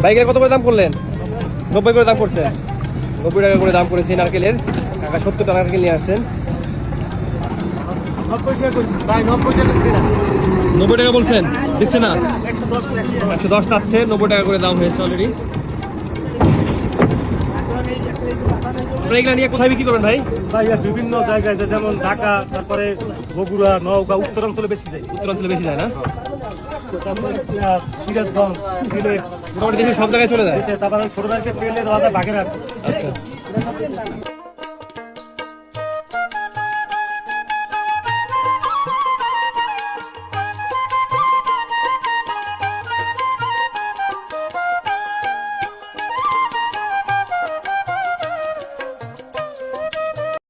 বাইকের কত করে দাম করলেন? 90 করে দাম করছেন। 90 টাকা করে দাম করেছে নারকেলের। কাকা 70 টাকা নারকেল নিয়ে আসছেন। 90 টাকা বলছেন, দিচ্ছে না? 110 চাচ্ছে, 90 টাকা করে দাম হয়েছে অলরেডি। এগুলা নিয়ে কোথায় বিক্রি করবেন ভাই? ভাই বিভিন্ন জায়গায়, যেমন ঢাকা, তারপরে বগুড়া, নওগাঁ, উত্তরাঞ্চলে বেশি যায়। উত্তরাঞ্চলে বেশি যায় না? তারপরে সিরাজগঞ্জ, সিলেট, মোটামুটি দেশের সব জায়গায় চলে যায়। তারপরে ছোট ভাইকে পেলে দেওয়া যায় বাগেরহাট। আচ্ছা।